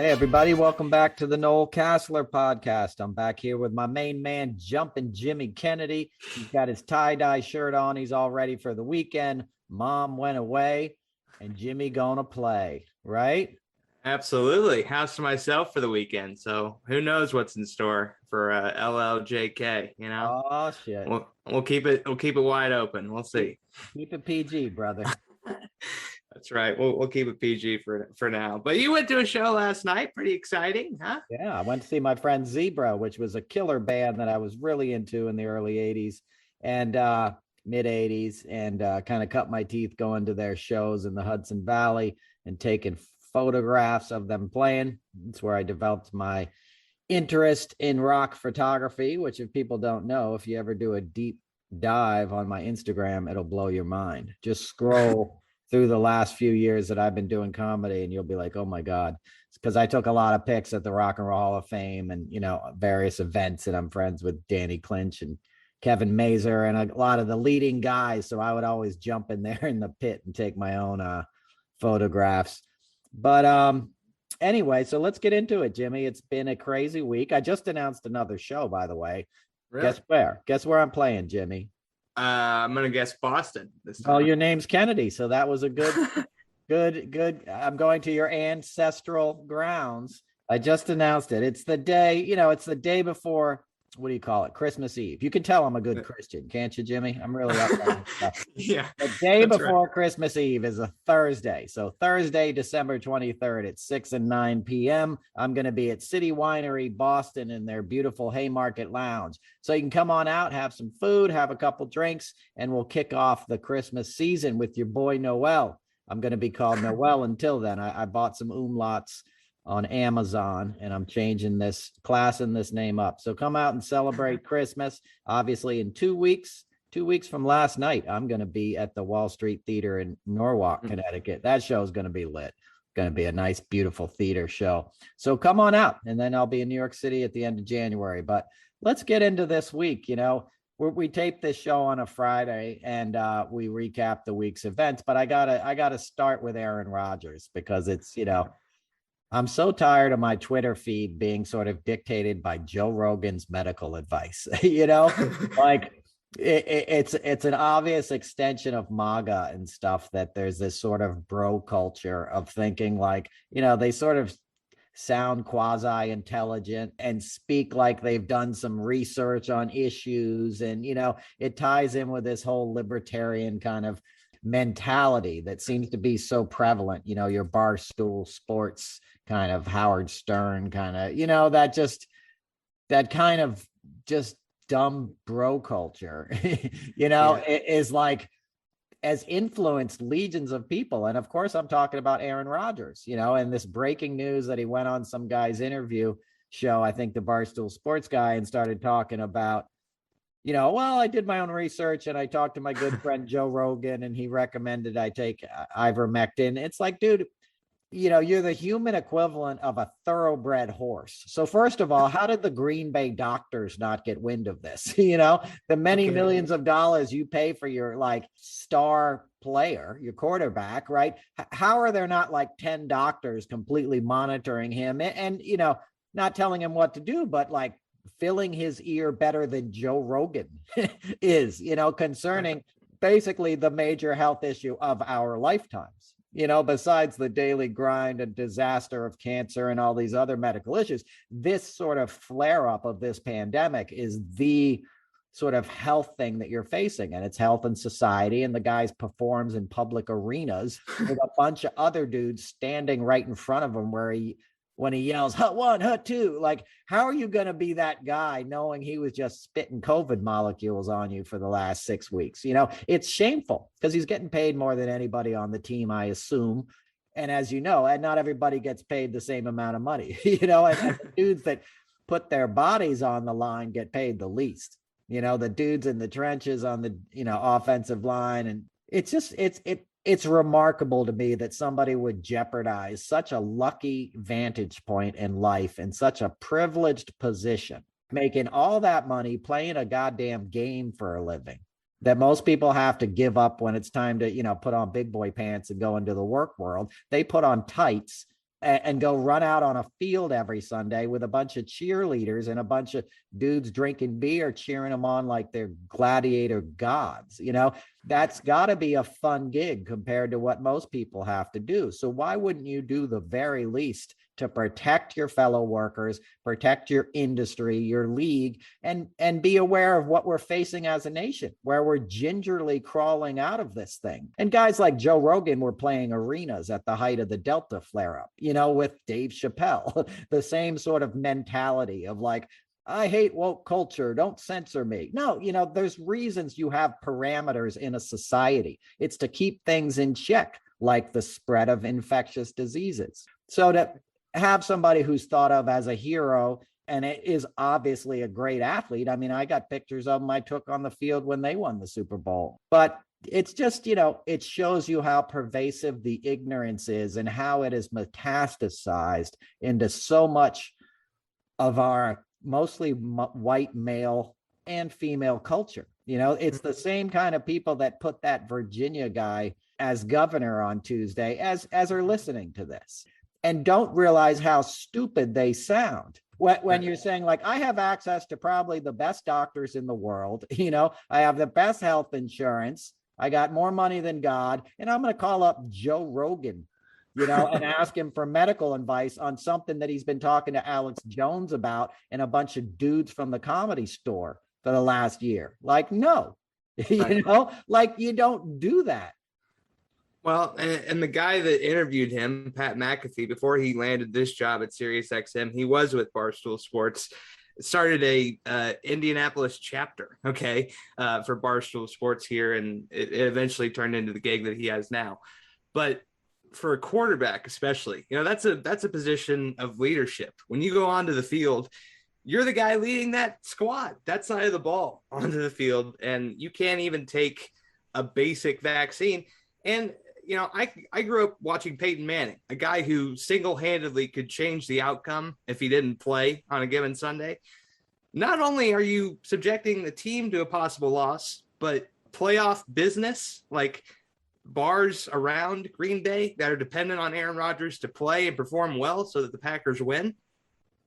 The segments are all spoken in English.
Hey, everybody. Welcome back to the Noel Casler podcast. I'm back here with my main man, Jumpin' Jimmy Kennedy. He's got his tie-dye shirt on. He's all ready for the weekend. Mom went away, and Jimmy gonna play, right? Absolutely. House to myself for the weekend. So who knows what's in store for LLJK, you know? Oh, shit. We'll keep it wide open. We'll see. Keep it PG, brother. That's right. We'll keep it PG for now. But you went to a show last night. Pretty exciting, huh? Yeah, I went to see my friend Zebra, which was a killer band that I was really into in the early 80s and mid 80s, and kind of cut my teeth going to their shows in the Hudson Valley and taking photographs of them playing. That's where I developed my interest in rock photography, which, if people don't know, if you ever do a deep dive on my Instagram, it'll blow your mind. Just scroll through the last few years that I've been doing comedy, and you'll be like, oh my God. Because I took a lot of pics at the Rock and Roll Hall of Fame and, you know, various events, and I'm friends with Danny Clinch and Kevin Mazur and a lot of the leading guys. So I would always jump in there in the pit and take my own photographs. But anyway, so let's get into it, Jimmy. It's been a crazy week. I just announced another show, by the way. Really? Guess where? Guess where I'm playing, Jimmy? I'm gonna guess Boston this time. Oh, your name's Kennedy, so that was a good, good. I'm going to your ancestral grounds. I just announced it. It's the day, it's the day before. What do you call it? Christmas Eve. You can tell I'm a good Christian, can't you, Jimmy? I'm really up on stuff. Yeah. The day before Christmas Eve is a Thursday. So Thursday, December 23rd at 6 and 9 p.m. I'm going to be at City Winery, Boston, in their beautiful Haymarket Lounge. So you can come on out, have some food, have a couple drinks, and we'll kick off the Christmas season with your boy Noel. I'm going to be called Noel until then. I bought some umlauts on Amazon, and I'm changing this class and this name up. So come out and celebrate Christmas. Obviously, in 2 weeks from last night, I'm going to be at the Wall Street Theater in Norwalk, Connecticut. That show is going to be lit. Going to be a nice, beautiful theater show. So come on out, and then I'll be in New York City at the end of January. But let's get into this week. We tape this show on a Friday, and we recap the week's events. But I gotta start with Aaron Rodgers, because it's I'm so tired of my Twitter feed being sort of dictated by Joe Rogan's medical advice. Like it's an obvious extension of MAGA and stuff, that there's this sort of bro culture of thinking like, they sort of sound quasi-intelligent and speak like they've done some research on issues. And, it ties in with this whole libertarian kind of mentality that seems to be so prevalent, your Barstool Sports kind of Howard Stern kind of, that kind of just dumb bro culture, it is like has influenced legions of people. And of course, I'm talking about Aaron Rodgers, and this breaking news that he went on some guy's interview show, I think the Barstool Sports guy, and started talking about, well, I did my own research and I talked to my good friend Joe Rogan, and he recommended I take ivermectin. It's like, dude, you're the human equivalent of a thoroughbred horse. So first of all, how did the Green Bay doctors not get wind of this? The many millions of dollars you pay for your star player, your quarterback, right? How are there not 10 doctors completely monitoring him and not telling him what to do, but filling his ear better than Joe Rogan is, concerning basically the major health issue of our lifetimes, besides the daily grind and disaster of cancer and all these other medical issues. This sort of flare up of this pandemic is the sort of health thing that you're facing, and it's health and society. And the guy performs in public arenas with a bunch of other dudes standing right in front of him when he yells, hut one, hut two. How are you going to be that guy knowing he was just spitting COVID molecules on you for the last 6 weeks? It's shameful, because he's getting paid more than anybody on the team, I assume. And as you know, and not everybody gets paid the same amount of money, and the dudes that put their bodies on the line get paid the least, the dudes in the trenches on the, offensive line. And it's just, it's remarkable to me that somebody would jeopardize such a lucky vantage point in life and such a privileged position, making all that money, playing a goddamn game for a living that most people have to give up when it's time to, put on big boy pants and go into the work world. They put on tights and go run out on a field every Sunday with a bunch of cheerleaders and a bunch of dudes drinking beer, cheering them on like they're gladiator gods. That's got to be a fun gig compared to what most people have to do. So why wouldn't you do the very least to protect your fellow workers, protect your industry, your league, and be aware of what we're facing as a nation, where we're gingerly crawling out of this thing. And guys like Joe Rogan were playing arenas at the height of the Delta flare-up, with Dave Chappelle, the same sort of mentality of like, I hate woke culture. Don't censor me. No, there's reasons you have parameters in a society. It's to keep things in check, like the spread of infectious diseases. So to have somebody who's thought of as a hero, and it is obviously a great athlete. I mean, I got pictures of them I took on the field when they won the Super Bowl. But it's just, it shows you how pervasive the ignorance is and how it is metastasized into so much of our mostly white male and female culture. It's the same kind of people that put that Virginia guy as governor on Tuesday as are listening to this and don't realize how stupid they sound when you're saying, like, I have access to probably the best doctors in the world. I have the best health insurance. I got more money than God. And I'm going to call up Joe Rogan, and ask him for medical advice on something that he's been talking to Alex Jones about and a bunch of dudes from the Comedy Store for the last year. Like, no, like you don't do that. Well, and the guy that interviewed him, Pat McAfee, before he landed this job at SiriusXM, he was with Barstool Sports, started a Indianapolis chapter, for Barstool Sports here, and it eventually turned into the gig that he has now. But for a quarterback, especially, that's a position of leadership. When you go onto the field, you're the guy leading that squad, that side of the ball onto the field, and you can't even take a basic vaccine. And I grew up watching Peyton Manning, a guy who single-handedly could change the outcome if he didn't play on a given Sunday. Not only are you subjecting the team to a possible loss, but playoff business, like bars around Green Bay that are dependent on Aaron Rodgers to play and perform well so that the Packers win,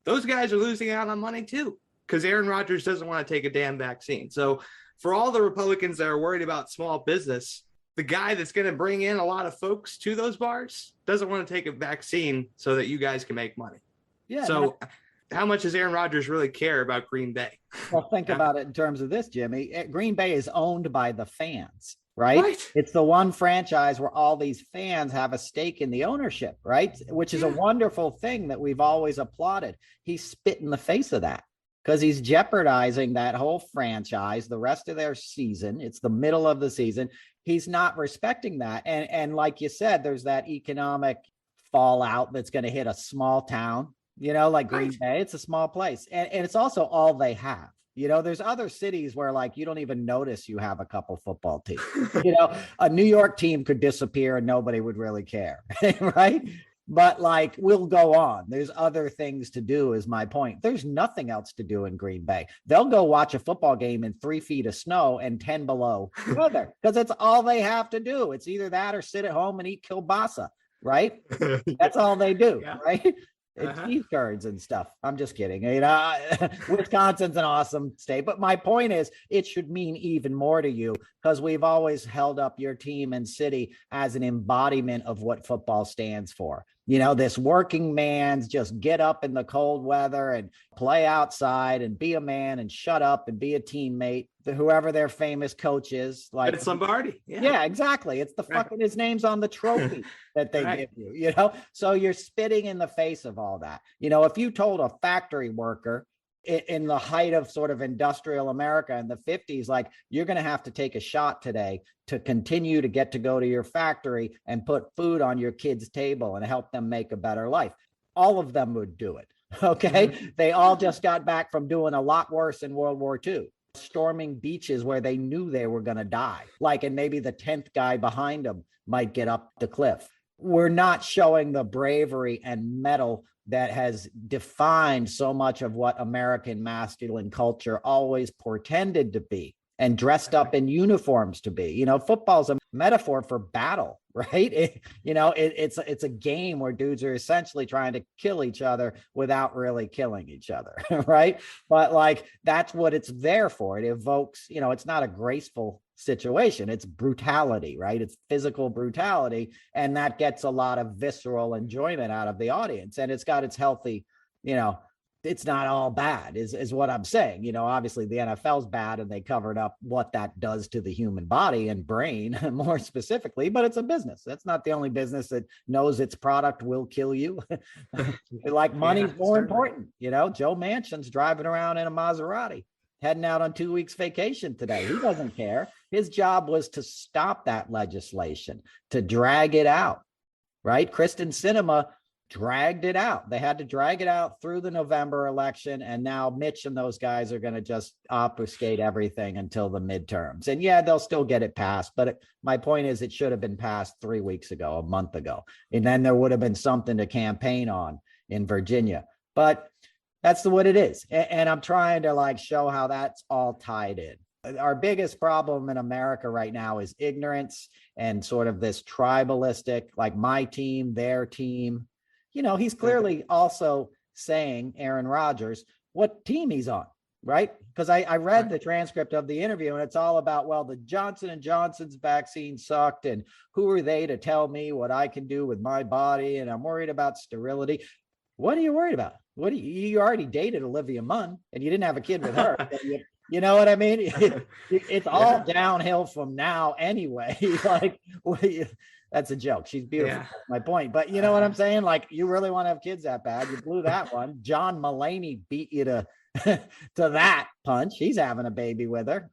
those guys are losing out on money too, because Aaron Rodgers doesn't want to take a damn vaccine. So for all the Republicans that are worried about small business, the guy that's going to bring in a lot of folks to those bars doesn't want to take a vaccine so that you guys can make money. Yeah. So how much does Aaron Rodgers really care about Green Bay? Well, think about it in terms of this, Jimmy. Green Bay is owned by the fans, right? It's the one franchise where all these fans have a stake in the ownership, right? Which is a wonderful thing that we've always applauded. He spit in the face of that, because he's jeopardizing that whole franchise, the rest of their season. It's the middle of the season. He's not respecting that. And like you said, there's that economic fallout that's going to hit a small town, like Green Bay. It's a small place. And it's also all they have. There's other cities where, like, you don't even notice you have a couple football teams. A New York team could disappear and nobody would really care, right? But like, we'll go on. There's other things to do, is my point. There's nothing else to do in Green Bay. They'll go watch a football game in 3 feet of snow and 10 below weather, because it's all they have to do. It's either that or sit at home and eat kielbasa, right? That's all they do, right? Cheese curds and stuff. I'm just kidding. Wisconsin's an awesome state, but my point is, it should mean even more to you, because we've always held up your team and city as an embodiment of what football stands for. This working man's just get up in the cold weather and play outside and be a man and shut up and be a teammate, whoever their famous coach is. Like, it's Lombardi. Yeah, exactly. It's the fucking, his name's on the trophy that they give you, So you're spitting in the face of all that. If you told a factory worker in the height of sort of industrial America in the 50s, like, you're going to have to take a shot today to continue to get to go to your factory and put food on your kids' table and help them make a better life, all of them would do it. Okay. Mm-hmm. They all just got back from doing a lot worse in World War II, storming beaches where they knew they were going to die. And maybe the 10th guy behind them might get up the cliff. We're not showing the bravery and mettle that has defined so much of what American masculine culture always portended to be and dressed up in uniforms to be. Football's a metaphor for battle, right? It's a game where dudes are essentially trying to kill each other without really killing each other, right? But like, that's what it's there for. It evokes, it's not a graceful situation. It's brutality, right? It's physical brutality. And that gets a lot of visceral enjoyment out of the audience. And it's got its healthy, it's not all bad is what I'm saying. Obviously the NFL's bad and they covered up what that does to the human body and brain more specifically, but it's a business. That's not the only business that knows its product will kill you. Like money's more important. Joe Manchin's driving around in a Maserati, heading out on 2 weeks vacation today. He doesn't care. His job was to stop that legislation, to drag it out, right? Kristen Sinema dragged it out. They had to drag it out through the November election. And now Mitch and those guys are going to just obfuscate everything until the midterms. And yeah, they'll still get it passed. But my point is, it should have been passed 3 weeks ago, a month ago. And then there would have been something to campaign on in Virginia. But that's what it is. And I'm trying to like show how that's all tied in. Our biggest problem in America right now is ignorance and sort of this tribalistic, like my team, their team. He's clearly also saying, Aaron Rodgers, what team he's on, right? Because I read the transcript of the interview and it's all about, well, the Johnson & Johnson's vaccine sucked and who are they to tell me what I can do with my body? And I'm worried about sterility. What are you worried about? You already dated Olivia Munn and you didn't have a kid with her. You know what I mean? It's all downhill from now anyway. Like, that's a joke. She's beautiful. Yeah. That's my point. But you know what I'm saying? Like, you really want to have kids that bad. You blew that one. John Mulaney beat you to that punch. He's having a baby with her,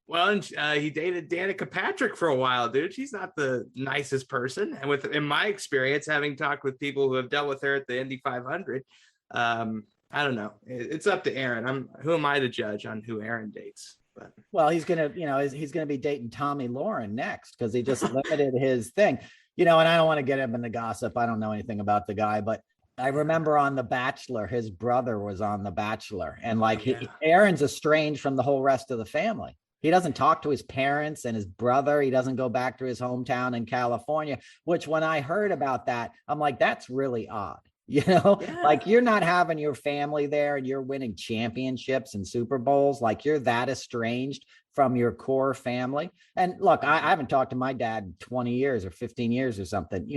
Well, and he dated Danica Patrick for a while, dude. She's not the nicest person. And in my experience, having talked with people who have dealt with her at the Indy 500, I don't know. It's up to Aaron. Who am I to judge on who Aaron dates? But. Well, he's gonna be dating Tommy Lauren next because he just limited his thing, and I don't want to get him in the gossip. I don't know anything about the guy, but I remember on The Bachelor, his brother was on The Bachelor, and Aaron's estranged from the whole rest of the family. He doesn't talk to his parents and his brother. He doesn't go back to his hometown in California, which when I heard about that, I'm like, that's really odd. Like you're not having your family there and you're winning championships and Super Bowls. Like you're that estranged from your core family. And look, I haven't talked to my dad in 20 years or 15 years or something.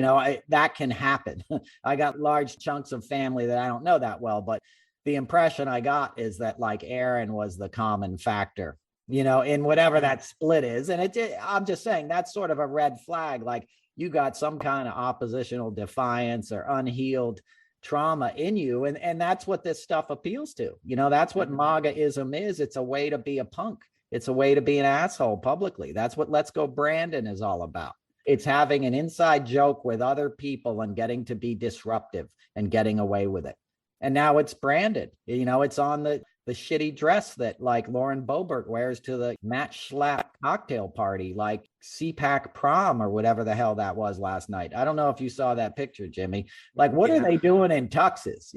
That can happen. I got large chunks of family that I don't know that well, but the impression I got is that like Aaron was the common factor, in whatever that split is. And I'm just saying that's sort of a red flag. Like you got some kind of oppositional defiance or unhealed trauma in you. And that's what this stuff appeals to. That's what MAGA-ism is. It's a way to be a punk. It's a way to be an asshole publicly. That's what Let's Go Brandon is all about. It's having an inside joke with other people and getting to be disruptive and getting away with it. And now it's branded. It's on the shitty dress that like Lauren Boebert wears to the Matt Schlapp cocktail party, like CPAC prom or whatever the hell that was last night. I don't know if you saw that picture, Jimmy. Like, what are they doing in tuxes?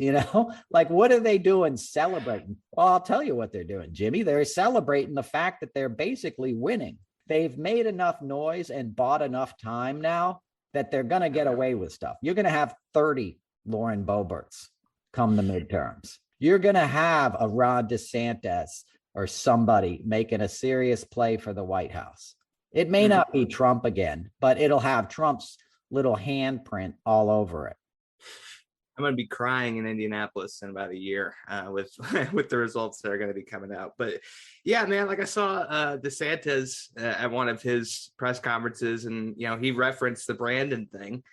Like, what are they doing celebrating? Well, I'll tell you what they're doing, Jimmy. They're celebrating the fact that they're basically winning. They've made enough noise and bought enough time now that they're going to get away with stuff. You're going to have 30 Lauren Boeberts come the midterms. You're going to have a Ron DeSantis or somebody making a serious play for the White House. It may not be Trump again, but it'll have Trump's little handprint all over it. I'm going to be crying in Indianapolis in about a year with the results that are going to be coming out. But yeah, man, like I saw DeSantis at one of his press conferences, and he referenced the Brandon thing.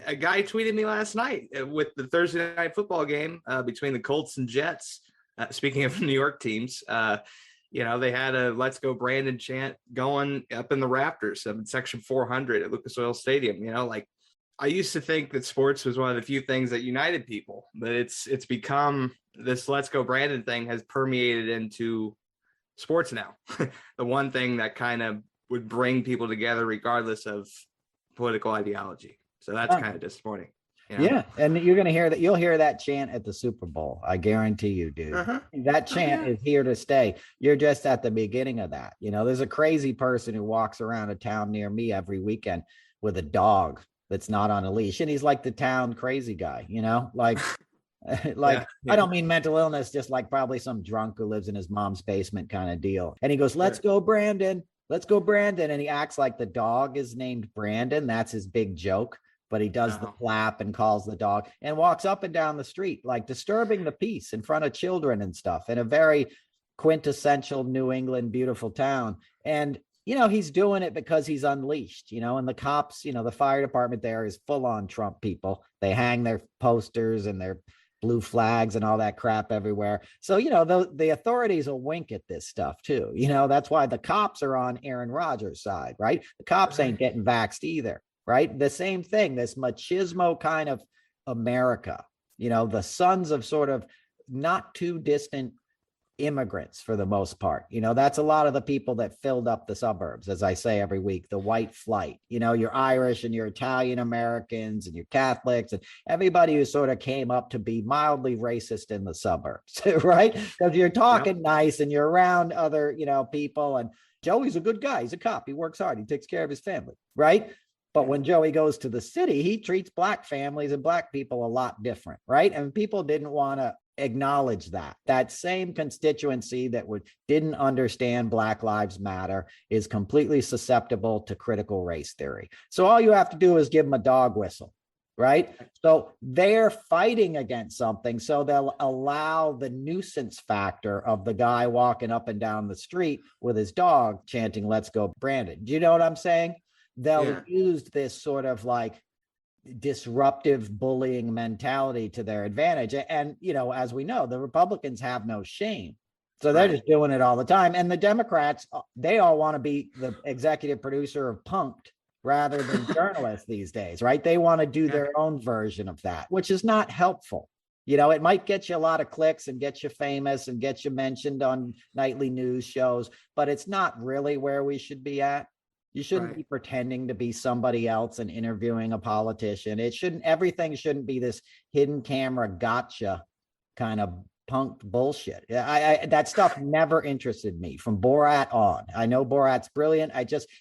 A guy tweeted me last night with the Thursday night football game between the Colts and Jets. Speaking of New York teams, they had a "Let's Go Brandon" chant going up in the rafters of Section 400 at Lucas Oil Stadium. I used to think that sports was one of the few things that united people, but it's become this "Let's Go Brandon" thing has permeated into sports now. The one thing that kind of would bring people together regardless of political ideology. So that's kind of disappointing. You know? Yeah, and you're going to hear that. You'll hear that chant at the Super Bowl. I guarantee you, dude. That chant is here to stay. You're just at the beginning of that. You know, there's a crazy person who walks around a town near me every weekend with a dog that's not on a leash, and he's like the town crazy guy. You know, like like I don't mean mental illness, just like probably some drunk who lives in his mom's basement kind of deal. And he goes, "Let's go, Brandon. Let's go, Brandon." And he acts like the dog is named Brandon. That's his big joke. But he does the flap and calls the dog and walks up and down the street, like disturbing the peace in front of children and stuff in a very quintessential New England, beautiful town. And, you know, he's doing it because he's unleashed, you know, and the cops, you know, the fire department there is full on Trump people. They hang their posters and their blue flags and all that crap everywhere. So, you know, the authorities will wink at this stuff too. You know, that's why the cops are on Aaron Rodgers' side, right? The cops ain't getting vaxxed either. Right? The same thing, this machismo kind of America, you know, the sons of sort of not too distant immigrants for the most part. You know, that's a lot of the people that filled up the suburbs, as I say every week, the white flight. You know, you're Irish and you're Italian Americans and you're Catholics and everybody who sort of came up to be mildly racist in the suburbs, right? Because you're talking nice and you're around other, you know, people. And Joey's a good guy. He's a cop. He works hard. He takes care of his family, right? But when Joey goes to the city, he treats Black families and Black people a lot different, right? And people didn't want to acknowledge that same constituency that didn't understand Black Lives Matter is completely susceptible to critical race theory. So all you have to do is give them a dog whistle, right? So they're fighting against something. So they'll allow the nuisance factor of the guy walking up and down the street with his dog chanting, "Let's go, Brandon." Do you know what I'm saying? They'll use this sort of like disruptive bullying mentality to their advantage. And, you know, as we know, the Republicans have no shame. So they're just doing it all the time. And the Democrats, they all want to be the executive producer of Punked rather than journalists these days, right? They want to do their own version of that, which is not helpful. You know, it might get you a lot of clicks and get you famous and get you mentioned on nightly news shows, but it's not really where we should be at. You shouldn't be pretending to be somebody else and interviewing a politician. Everything shouldn't be this hidden camera gotcha kind of punked bullshit. That stuff never interested me from Borat on. I know Borat's brilliant.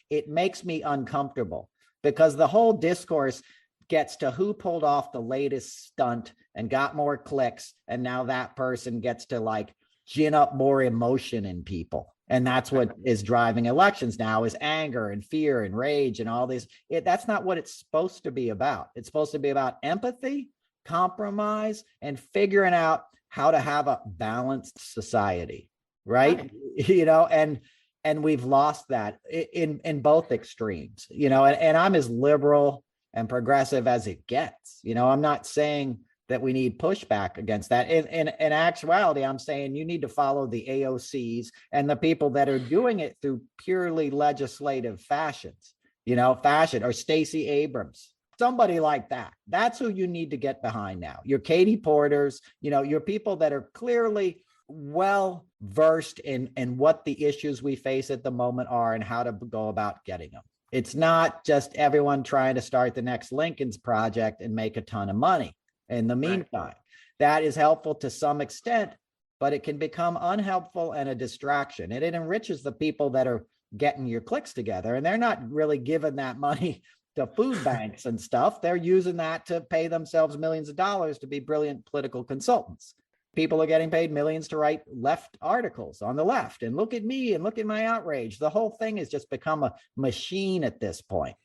It makes me uncomfortable because the whole discourse gets to who pulled off the latest stunt and got more clicks. And now that person gets to like gin up more emotion in people. And that's what is driving elections now is anger and fear and rage and all this. That's not what it's supposed to be about. It's supposed to be about empathy, compromise, and figuring out how to have a balanced society, right? You know, and we've lost that in both extremes, you know, and I'm as liberal and progressive as it gets. You know, I'm not saying that we need pushback against that. In actuality, I'm saying you need to follow the AOCs and the people that are doing it through purely legislative fashions, you know, or Stacey Abrams, somebody like that. That's who you need to get behind now. Your Katie Porters, you know, your people that are clearly well versed in what the issues we face at the moment are and how to go about getting them. It's not just everyone trying to start the next Lincoln's project and make a ton of money. In the meantime, that is helpful to some extent, but it can become unhelpful and a distraction. And it enriches the people that are getting your clicks together. And they're not really giving that money to food banks and stuff. They're using that to pay themselves millions of dollars to be brilliant political consultants. People are getting paid millions to write left articles on the left. And look at me and look at my outrage. The whole thing has just become a machine at this point.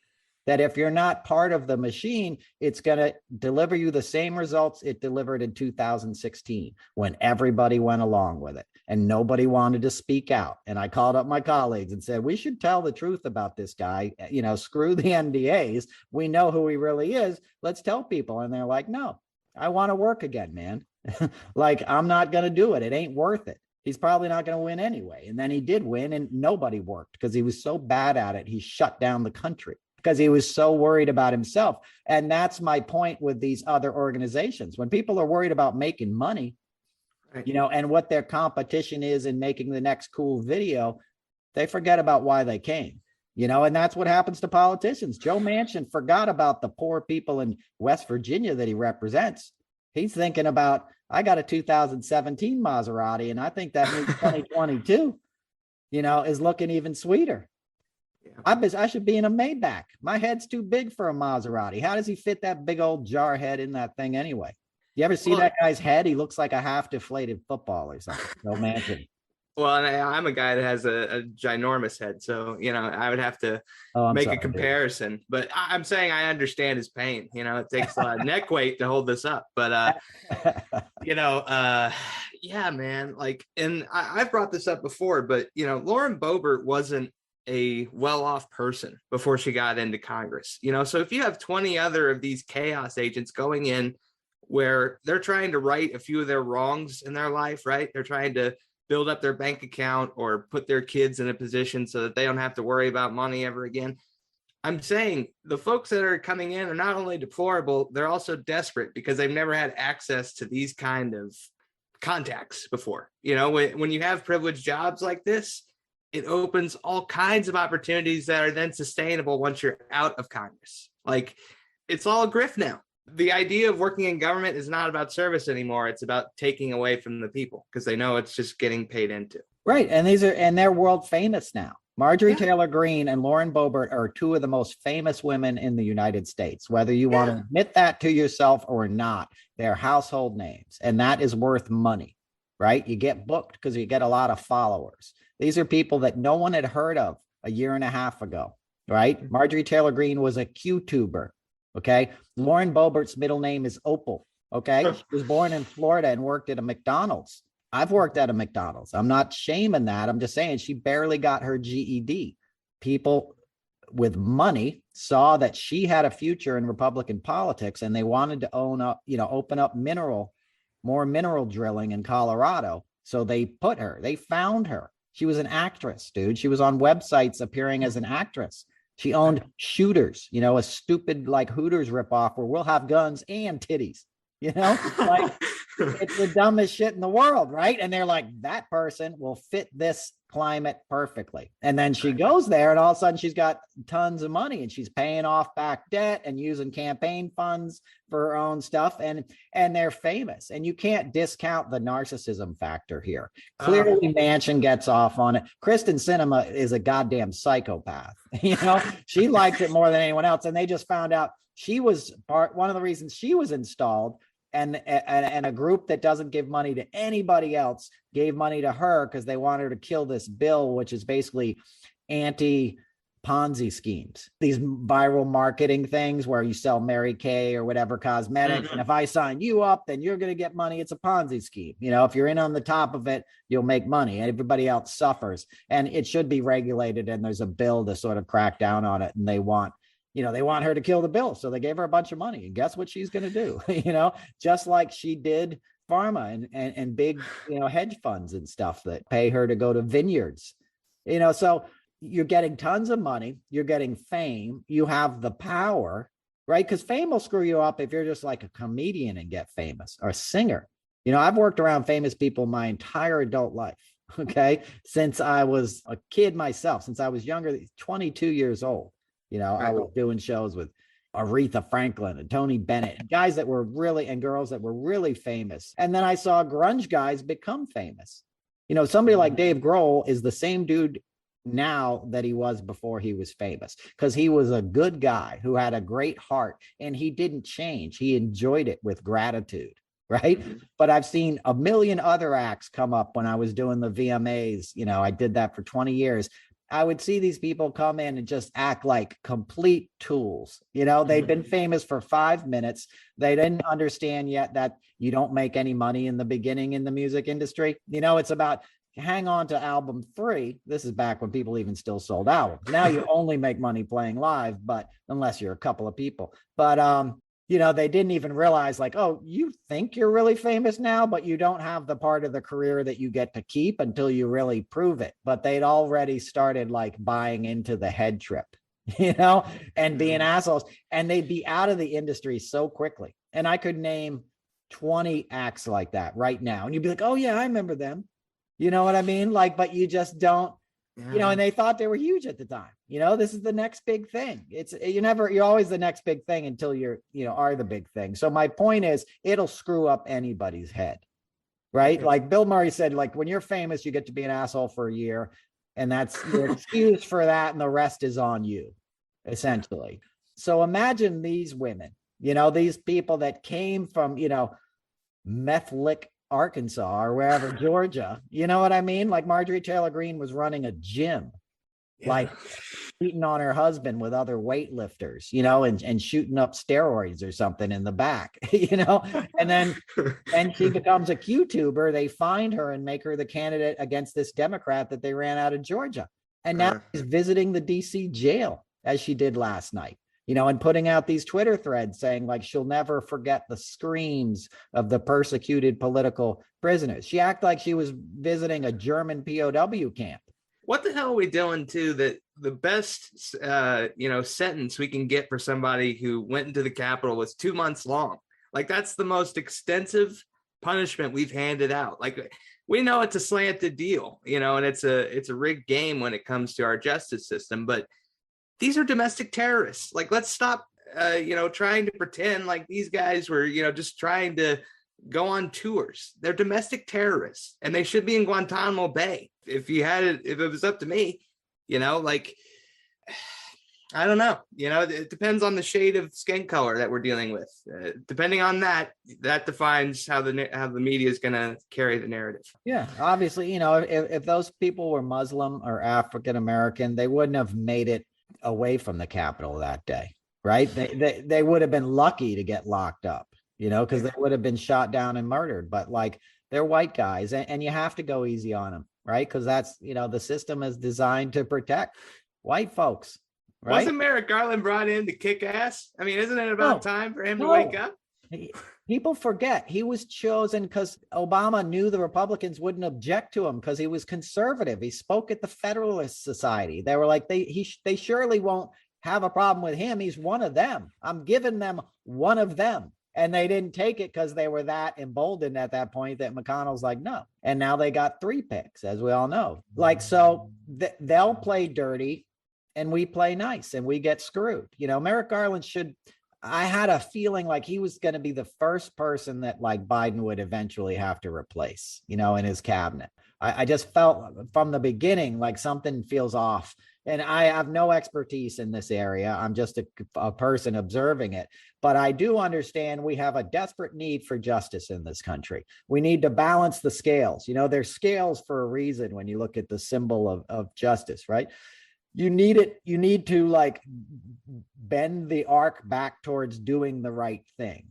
That if you're not part of the machine, it's going to deliver you the same results it delivered in 2016 when everybody went along with it and nobody wanted to speak out. And I called up my colleagues and said, we should tell the truth about this guy. You know, screw the NDAs. We know who he really is. Let's tell people. And they're like, no, I want to work again, man. Like, I'm not going to do it. It ain't worth it. He's probably not going to win anyway. And then he did win and nobody worked because he was so bad at it. He shut down the country. Because he was so worried about himself. And that's my point with these other organizations. When people are worried about making money, you know, and what their competition is in making the next cool video, they forget about why they came. And that's what happens to politicians. Joe Manchin forgot about the poor people in West Virginia that he represents. He's thinking about, I got a 2017 Maserati, and I think that means 2022, is looking even sweeter. Yeah. I should be in a Maybach. My head's too big for a Maserati. How does he fit that big old jar head in that thing anyway? You ever see that guy's head? He looks like a half deflated football or something. Joe Manchin. Well, and I'm a guy that has a ginormous head, so I would have to make a comparison. Dude. But I'm saying I understand his pain. It takes a lot of neck weight to hold this up. But yeah, man. And I've brought this up before, but Lauren Boebert wasn't a well-off person before she got into Congress. So if you have 20 other of these chaos agents going in, where they're trying to right a few of their wrongs in their life, right? They're trying to build up their bank account or put their kids in a position so that they don't have to worry about money ever again. I'm saying the folks that are coming in are not only deplorable, they're also desperate because they've never had access to these kind of contacts before. When you have privileged jobs like this, it opens all kinds of opportunities that are then sustainable once you're out of Congress. It's all a grift now. The idea of working in government is not about service anymore. It's about taking away from the people because they know it's just getting paid into. Right. And they're world famous now. Marjorie Taylor Greene and Lauren Boebert are two of the most famous women in the United States. Whether you want to admit that to yourself or not, they're household names, and that is worth money, right? You get booked because you get a lot of followers. These are people that no one had heard of a year and a half ago, right? Marjorie Taylor Greene was a QTuber. Okay. Lauren Boebert's middle name is Opal. Okay. She was born in Florida and worked at a McDonald's. I've worked at a McDonald's. I'm not shaming that. I'm just saying she barely got her GED. People with money saw that she had a future in Republican politics, and they wanted to open up more mineral drilling in Colorado. So they found her. She was an actress, dude. She was on websites appearing as an actress. She owned Shooters, a stupid Hooters ripoff where we'll have guns and titties, it's the dumbest shit in the world, right? And they're like, that person will fit this climate perfectly. And then she goes there, and all of a sudden she's got tons of money, and she's paying off back debt and using campaign funds for her own stuff. And they're famous. And you can't discount the narcissism factor here. Clearly, Manchin gets off on it. Kristen Sinema is a goddamn psychopath. She likes it more than anyone else. And they just found out she was one of the reasons she was installed. And a group that doesn't give money to anybody else gave money to her because they want her to kill this bill, which is basically anti-Ponzi schemes. These viral marketing things where you sell Mary Kay or whatever cosmetics. And if I sign you up, then you're going to get money. It's a Ponzi scheme. If you're in on the top of it, you'll make money. Everybody else suffers. And it should be regulated. And there's a bill to sort of crack down on it. And they want her to kill the bill. So they gave her a bunch of money. And guess what she's going to do? Just like she did pharma and big, hedge funds and stuff that pay her to go to vineyards. So you're getting tons of money. You're getting fame. You have the power, right? Because fame will screw you up if you're just like a comedian and get famous, or a singer. I've worked around famous people my entire adult life. Okay. Since I was a kid myself, since I was younger, 22 years old. I was doing shows with Aretha Franklin and Tony Bennett, guys that were really, and girls that were really famous. And then I saw grunge guys become famous. Somebody like Dave Grohl is the same dude now that he was before he was famous, because he was a good guy who had a great heart, and he didn't change. He enjoyed it with gratitude. Right. But I've seen a million other acts come up when I was doing the VMAs. I did that for 20 years. I would see these people come in and just act like complete tools. They'd been famous for 5 minutes. They didn't understand yet that you don't make any money in the beginning in the music industry. It's about hang on to album 3. This is back when people even still sold albums. Now you only make money playing live, but unless you're a couple of people. But they didn't even realize oh, you think you're really famous now, but you don't have the part of the career that you get to keep until you really prove it. But they'd already started buying into the head trip, and being assholes, and they'd be out of the industry so quickly. And I could name 20 acts like that right now. And you'd be like, oh yeah, I remember them. You know what I mean? But you just don't And they thought they were huge at the time. This is the next big thing. You're always the next big thing until are the big thing. So my point is, it'll screw up anybody's head, right? Like Bill Murray said, like, when you're famous, you get to be an asshole for a year, and that's your excuse for that, and the rest is on you, essentially. So imagine these women, these people that came from, Meth Lick, Arkansas, or wherever, Georgia, you know what I mean? Like Marjorie Taylor Greene was running a gym, like cheating on her husband with other weightlifters, and shooting up steroids or something in the back, and then she becomes a QTuber. They find her and make her the candidate against this Democrat that they ran out of Georgia. And now she's visiting the DC jail, as she did last night. And putting out these Twitter threads saying, like, she'll never forget the screams of the persecuted political prisoners. She acted like she was visiting a German POW camp. What the hell are we doing, too, that the best, sentence we can get for somebody who went into the Capitol was 2 months long? Like, that's the most extensive punishment we've handed out. Like, we know it's a slanted deal, and it's a rigged game when it comes to our justice system, but these are domestic terrorists. Like, let's stop, trying to pretend like these guys were, just trying to go on tours. They're domestic terrorists, and they should be in Guantanamo Bay. If it was up to me, I don't know. It depends on the shade of skin color that we're dealing with. Depending on that defines how the media is going to carry the narrative. Yeah, obviously, if those people were Muslim or African American, they wouldn't have made it away from the Capitol that day, right? They would have been lucky to get locked up, because they would have been shot down and murdered. But like, they're white guys, and you have to go easy on them, right? Because that's, the system is designed to protect white folks. Right? Wasn't Merrick Garland brought in to kick ass? I mean, isn't it about time for him to wake up? People forget he was chosen because Obama knew the Republicans wouldn't object to him because he was conservative. He spoke at the Federalist Society. They were like, they surely won't have a problem with him. He's one of them. I'm giving them one of them. And they didn't take it because they were that emboldened at that point that McConnell's like, no. And now they got 3 picks, as we all know. Like, so they'll play dirty and we play nice and we get screwed. Merrick Garland I had a feeling like he was going to be the first person that like Biden would eventually have to replace, in his cabinet. I just felt from the beginning like something feels off. And I have no expertise in this area. I'm just a person observing it. But I do understand we have a desperate need for justice in this country. We need to balance the scales. There's scales for a reason when you look at the symbol of justice, right? You need to like bend the arc back towards doing the right thing.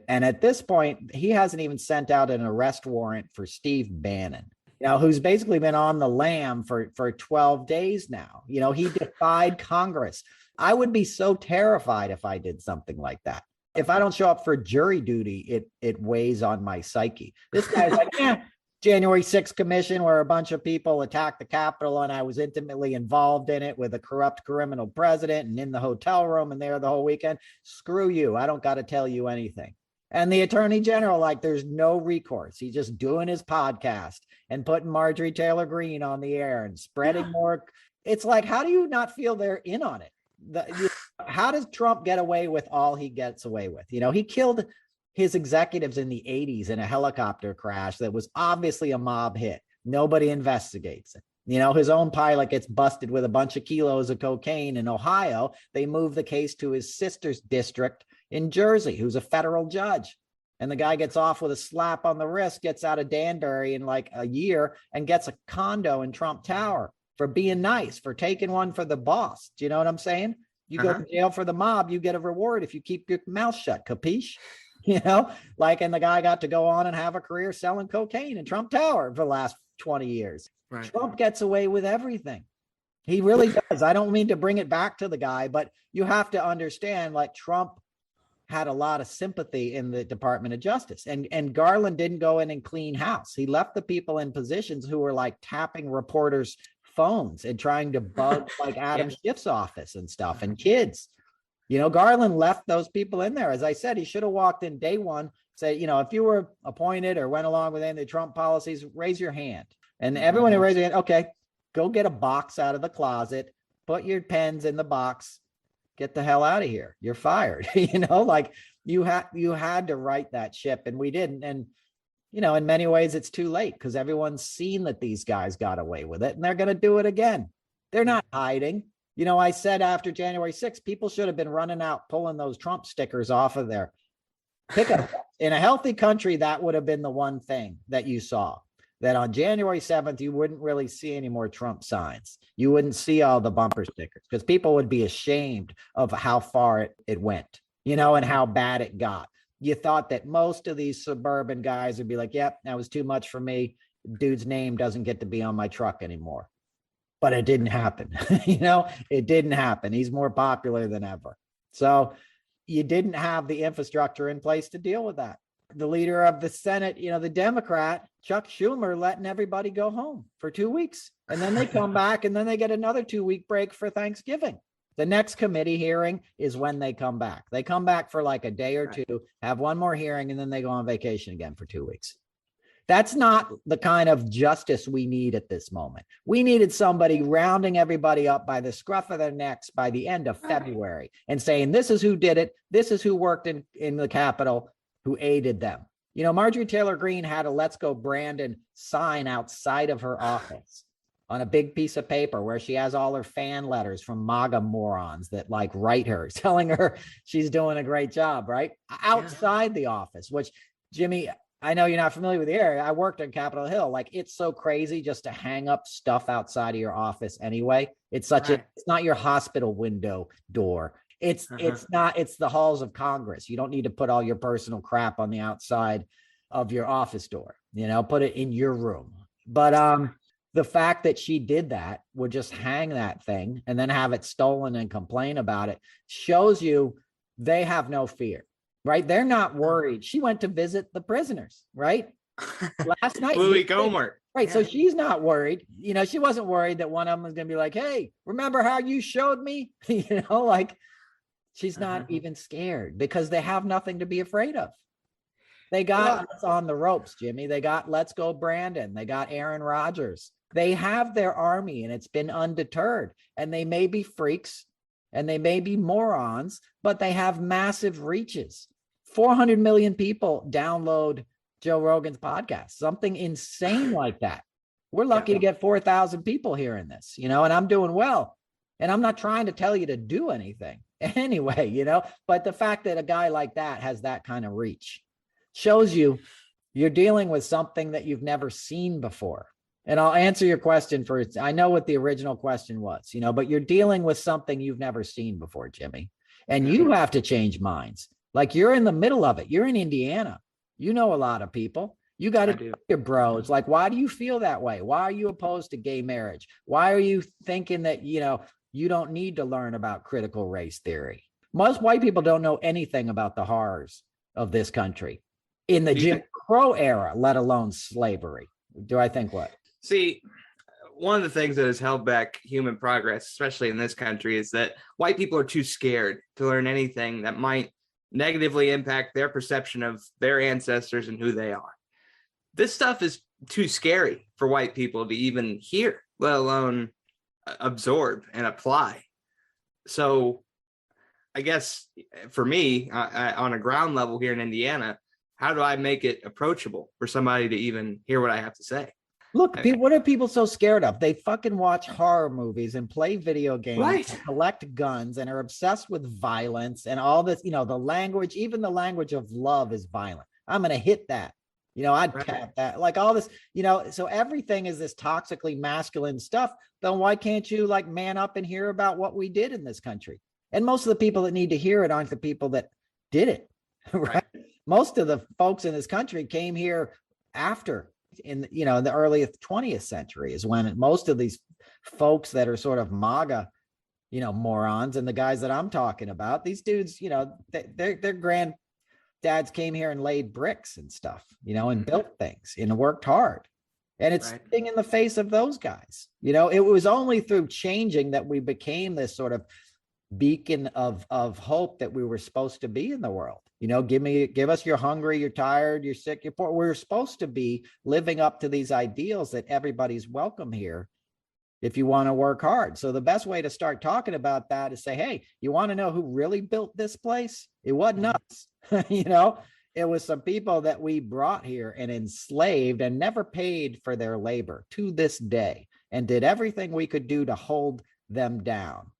And at this point, he hasn't even sent out an arrest warrant for Steve Bannon, who's basically been on the lam for 12 days now. He defied Congress. I would be so terrified if I did something like that. If I don't show up for jury duty, it weighs on my psyche. This guy's like, January 6th commission where a bunch of people attacked the Capitol and I was intimately involved in it with a corrupt criminal president and in the hotel room and there the whole weekend. Screw you. I don't got to tell you anything. And the attorney general, like, there's no recourse. He's just doing his podcast and putting Marjorie Taylor Greene on the air and spreading more. It's like, how do you not feel they're in on it? How does Trump get away with all he gets away with? He killed his executives in the 80s in a helicopter crash that was obviously a mob hit. Nobody investigates it. His own pilot gets busted with a bunch of kilos of cocaine in Ohio. They move the case to his sister's district in Jersey, who's a federal judge. And the guy gets off with a slap on the wrist, gets out of Danbury in like a year and gets a condo in Trump Tower for being nice, for taking one for the boss. Do you know what I'm saying? You go to jail for the mob, you get a reward if you keep your mouth shut. Capiche? And the guy got to go on and have a career selling cocaine in Trump Tower for the last 20 years. Right. Trump gets away with everything. He really does. I don't mean to bring it back to the guy, but you have to understand, like, Trump had a lot of sympathy in the Department of Justice, and Garland didn't go in and clean house. He left the people in positions who were like tapping reporters' phones and trying to bug like Adam Schiff's office and stuff and kids. Garland left those people in there. As I said, he should have walked in day one, say, if you were appointed or went along with any of the Trump policies, raise your hand. And everyone who raised their hand, okay, go get a box out of the closet, put your pens in the box, get the hell out of here. You're fired. Like you had to right that ship, and we didn't. And, in many ways it's too late, because everyone's seen that these guys got away with it, and they're going to do it again. They're not hiding. I said after January 6th, people should have been running out, pulling those Trump stickers off of their pickup. In a healthy country, that would have been the one thing that you saw, that on January 7th, you wouldn't really see any more Trump signs. You wouldn't see all the bumper stickers, because people would be ashamed of how far it went, and how bad it got. You thought that most of these suburban guys would be like, yep, that was too much for me. Dude's name doesn't get to be on my truck anymore. But it didn't happen. It didn't happen. He's more popular than ever. So you didn't have the infrastructure in place to deal with that. The leader of the Senate, the Democrat, Chuck Schumer, letting everybody go home for 2 weeks. And then they come back, and then they get another 2-week break for Thanksgiving. The next committee hearing is when they come back. They come back for like a day or two, have one more hearing, and then they go on vacation again for 2 weeks. That's not the kind of justice we need at this moment. We needed somebody rounding everybody up by the scruff of their necks by the end of February and saying, this is who did it. This is who worked in the Capitol, who aided them. Marjorie Taylor Greene had a "Let's Go Brandon" sign outside of her office on a big piece of paper, where she has all her fan letters from MAGA morons that write her, telling her she's doing a great job, right? Outside the office, which, Jimmy, I know you're not familiar with the area. I worked on Capitol Hill. It's so crazy just to hang up stuff outside of your office anyway. It's it's not your hospital window door. It's the halls of Congress. You don't need to put all your personal crap on the outside of your office door, put it in your room. But the fact that she did that, would just hang that thing and then have it stolen and complain about it, shows you they have no fear, right? They're not worried. She went to visit the prisoners, right? Last night. Louis Gohmert. Right. Yeah. So she's not worried. She wasn't worried that one of them was going to be like, hey, remember how you showed me? She's not even scared, because they have nothing to be afraid of. They got us on the ropes, Jimmy. They got "Let's Go Brandon." They got Aaron Rodgers. They have their army, and it's been undeterred. And they may be freaks and they may be morons, but they have massive reaches. 400 million people download Joe Rogan's podcast, something insane like that. We're lucky to get 4,000 people hearing this, and I'm doing well. And I'm not trying to tell you to do anything anyway, but the fact that a guy like that has that kind of reach shows you're dealing with something that you've never seen before. And I'll answer your question first. I know what the original question was, but you're dealing with something you've never seen before, Jimmy. And you have to change minds. You're in the middle of it. You're in Indiana. You know a lot of people. You got to your bros. Why do you feel that way? Why are you opposed to gay marriage? Why are you thinking that, you don't need to learn about critical race theory? Most white people don't know anything about the horrors of this country in the Jim Crow era, let alone slavery. Do I think what? See, one of the things that has held back human progress, especially in this country, is that white people are too scared to learn anything that might negatively impact their perception of their ancestors and who they are. This stuff is too scary for white people to even hear, let alone absorb and apply. So I guess for me, on a ground level here in Indiana, how do I make it approachable for somebody to even hear what I have to say? Look, what are people so scared of? They fucking watch horror movies and play video games, and collect guns, and are obsessed with violence and all this, the language, even the language of love is violent. I'm going to hit that. I'd tap that, all this, so everything is this toxically masculine stuff. Then why can't you man up and hear about what we did in this country? And most of the people that need to hear it aren't the people that did it, right? Most of the folks in this country came here after, in the early 20th century is when most of these folks that are sort of MAGA, morons, and the guys that I'm talking about, these dudes, their granddads came here and laid bricks and stuff, and built things and worked hard. And it's sitting in the face of those guys. It was only through changing that we became this sort of beacon of hope that we were supposed to be in the world. Give us, you're hungry, you're tired, you're sick, you're poor. We're supposed to be living up to these ideals that everybody's welcome here. if you want to work hard. So the best way to start talking about that is say, hey, you want to know who really built this place? It wasn't us. It was some people that we brought here and enslaved and never paid for their labor to this day, and did everything we could do to hold them down.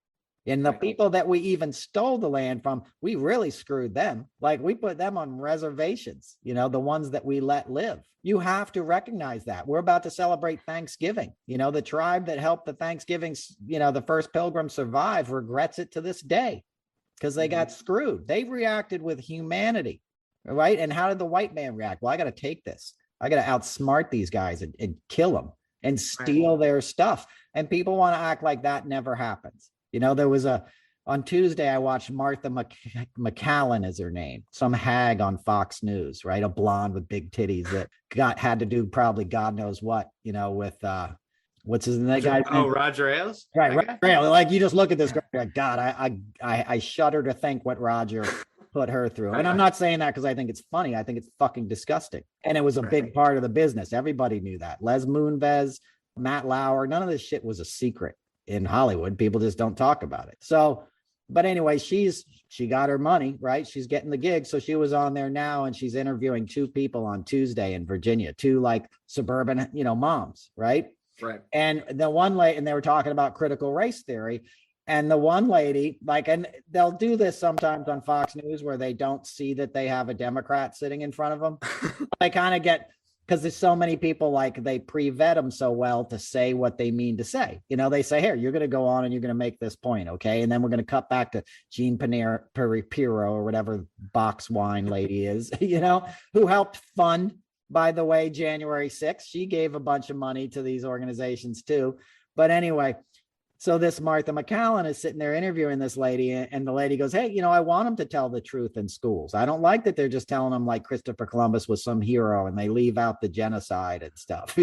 And the people that we even stole the land from, we really screwed them. Like, we put them on reservations, the ones that we let live. You have to recognize that. We're about to celebrate Thanksgiving. The tribe that helped the Thanksgiving, the first pilgrim survive, regrets it to this day because they got screwed. They reacted with humanity, right? And how did the white man react? Well, I got to take this. I got to outsmart these guys and kill them and steal their stuff. And people want to act like that never happens. There was on Tuesday, I watched Martha McCallan is her name, some hag on Fox News, right? A blonde with big titties that had to do probably God knows what, with what's his name? Roger Ailes. Right. Roger Ailes. Like, you just look at this girl, like, God, I shudder to think what Roger put her through. And I'm not saying that because I think it's funny. I think it's fucking disgusting. And it was a big part of the business. Everybody knew that. Les Moonves, Matt Lauer, none of this shit was a secret. In Hollywood, people just don't talk about it. So, but anyway, she got her money, right? She's getting the gig. So she was on there now, and she's interviewing 2 people on Tuesday in Virginia, 2 like suburban, moms, right? Right. And the one lady, and they were talking about critical race theory. And the one lady, and they'll do this sometimes on Fox News where they don't see that they have a Democrat sitting in front of them. They kind of get, because there's so many people, they pre-vet them so well to say what they mean to say. They say, here, you're going to go on and you're going to make this point, okay? And then we're going to cut back to Jean Pirro or whatever box wine lady is, who helped fund, by the way, January 6th. She gave a bunch of money to these organizations too. But anyway, so this Martha McCallan is sitting there interviewing this lady, and the lady goes, hey, I want them to tell the truth in schools. I don't like that they're just telling them like Christopher Columbus was some hero and they leave out the genocide and stuff,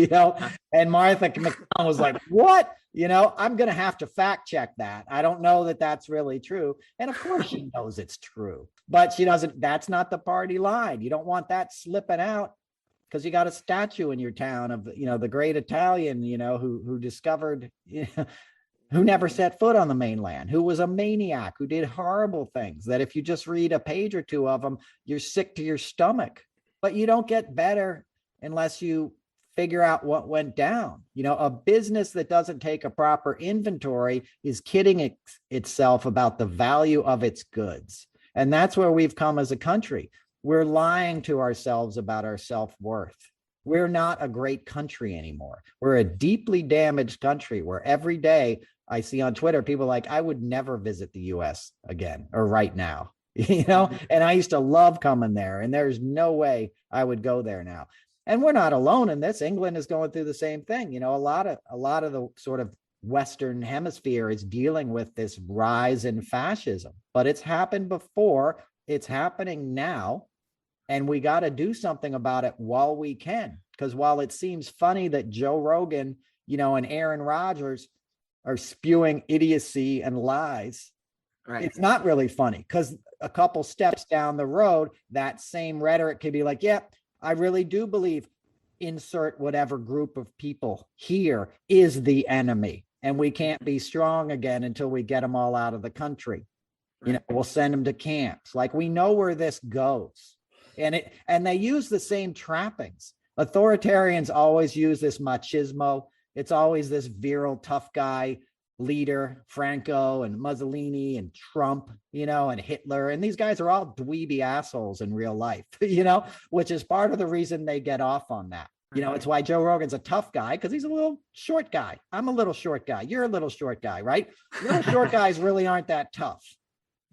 And Martha McCallan was like, what? I'm going to have to fact check that. I don't know that that's really true. And of course she knows it's true, but she doesn't, that's not the party line. You don't want that slipping out, because you got a statue in your town of, the great Italian, who discovered, who never set foot on the mainland, who was a maniac, who did horrible things that if you just read a page or 2 of them, you're sick to your stomach. But you don't get better unless you figure out what went down. A business that doesn't take a proper inventory is kidding itself about the value of its goods. And that's where we've come as a country. We're lying to ourselves about our self-worth. We're not a great country anymore. We're a deeply damaged country where every day I see on Twitter, people like, I would never visit the US again or right now, and I used to love coming there, and there's no way I would go there now. And we're not alone in this. England is going through the same thing. A lot of the sort of Western hemisphere is dealing with this rise in fascism, but it's happened before. It's happening now. And we got to do something about it while we can. Because while it seems funny that Joe Rogan, and Aaron Rodgers are spewing idiocy and lies, right, it's not really funny, because a couple steps down the road, that same rhetoric could be like, yeah, I really do believe insert whatever group of people here is the enemy. And we can't be strong again until we get them all out of the country. Right. We'll send them to camps. Like, we know where this goes. And they use the same trappings. Authoritarians always use this machismo. It's always this virile, tough guy leader, Franco and Mussolini and Trump, and Hitler. And these guys are all dweeby assholes in real life, which is part of the reason they get off on that. It's why Joe Rogan's a tough guy, because he's a little short guy. I'm a little short guy. You're a little short guy, right? Little short guys really aren't that tough.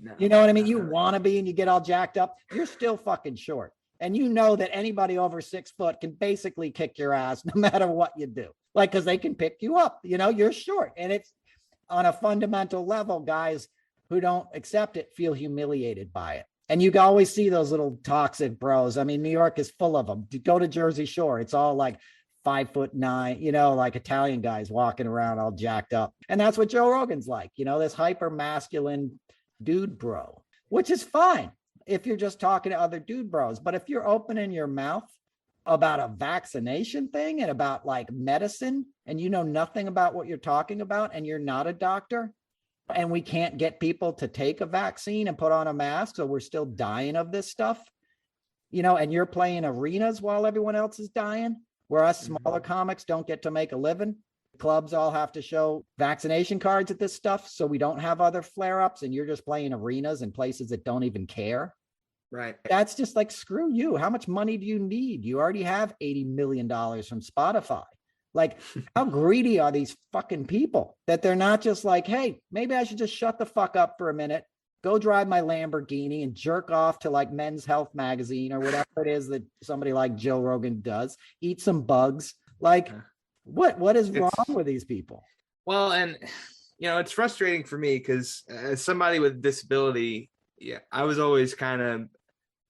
No, you know what I mean? You want to be and you get all jacked up. You're still fucking short. And that anybody over 6 foot can basically kick your ass no matter what you do. Because they can pick you up. You're short. And it's on a fundamental level, guys who don't accept it feel humiliated by it. And you can always see those little toxic bros. I mean, New York is full of them. Go to Jersey Shore. It's all like 5'9", like Italian guys walking around all jacked up. And that's what Joe Rogan's like, this hyper masculine dude bro, which is fine if you're just talking to other dude bros. But if you're opening your mouth about a vaccination thing and about like medicine, and you know nothing about what you're talking about, and you're not a doctor, and we can't get people to take a vaccine and put on a mask, so we're still dying of this stuff, you know, and you're playing arenas while everyone else is dying, where us smaller comics don't get to make a living. Clubs all have to show vaccination cards at this stuff so we don't have other flare-ups, and you're just playing arenas in places that don't even care. Right. That's just like, screw you. How much money do you need? You already have $80 million from Spotify. Like, how greedy are these fucking people that they're not just like, hey, maybe I should just shut the fuck up for a minute, go drive my Lamborghini and jerk off to like Men's Health magazine or whatever it is that somebody like Joe Rogan does, eat some bugs. Like, what is wrong with these people? Well, and you know, it's frustrating for me because as somebody with disability, yeah, I was always kind of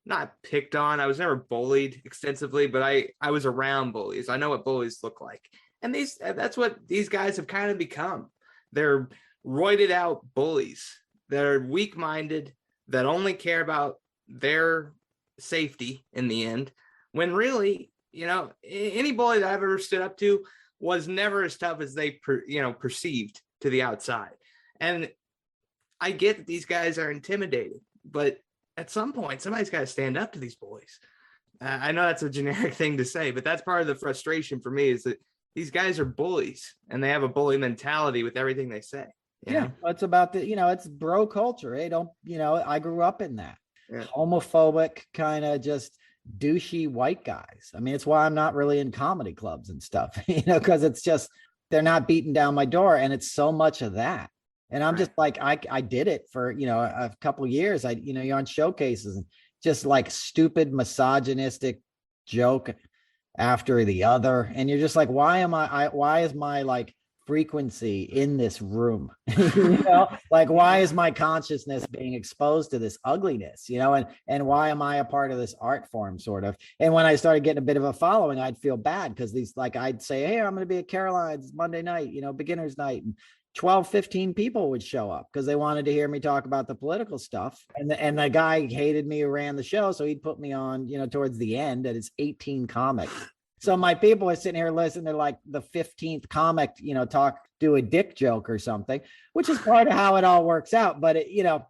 not picked on. I was never bullied extensively, but I was around bullies. I know what bullies look like. And that's what these guys have kind of become. They're roided out bullies. They're weak-minded, that only care about their safety in the end, when really, you know, any bully that I've ever stood up to was never as tough as they perceived to the outside. And I get that these guys are intimidating, but at some point, somebody's got to stand up to these bullies. I know that's a generic thing to say, but that's part of the frustration for me, is that these guys are bullies and they have a bully mentality with everything they say. Yeah, it's about the, you know, it's bro culture. Hey, don't, you know, I grew up in that homophobic kind of just douchey white guys. I mean, it's why I'm not really in comedy clubs and stuff, you know, because it's just, they're not beating down my door, and it's so much of that. And I'm just like, I did it for, you know, a couple of years. You're on showcases and just like stupid misogynistic joke after the other. And you're just like, why is my like frequency in this room? You know, like, why is my consciousness being exposed to this ugliness, you know, and why am I a part of this art form, sort of? And when I started getting a bit of a following, I'd feel bad because these, like, I'd say, hey, I'm going to be at Caroline's Monday night, you know, beginner's night. And 12, 15 people would show up because they wanted to hear me talk about the political stuff. And the guy hated me who ran the show, so he'd put me on, you know, towards the end, and it's 18 comics. So my people are sitting here listening to like the 15th comic, you know, do a dick joke or something, which is part of how it all works out. But it, you know,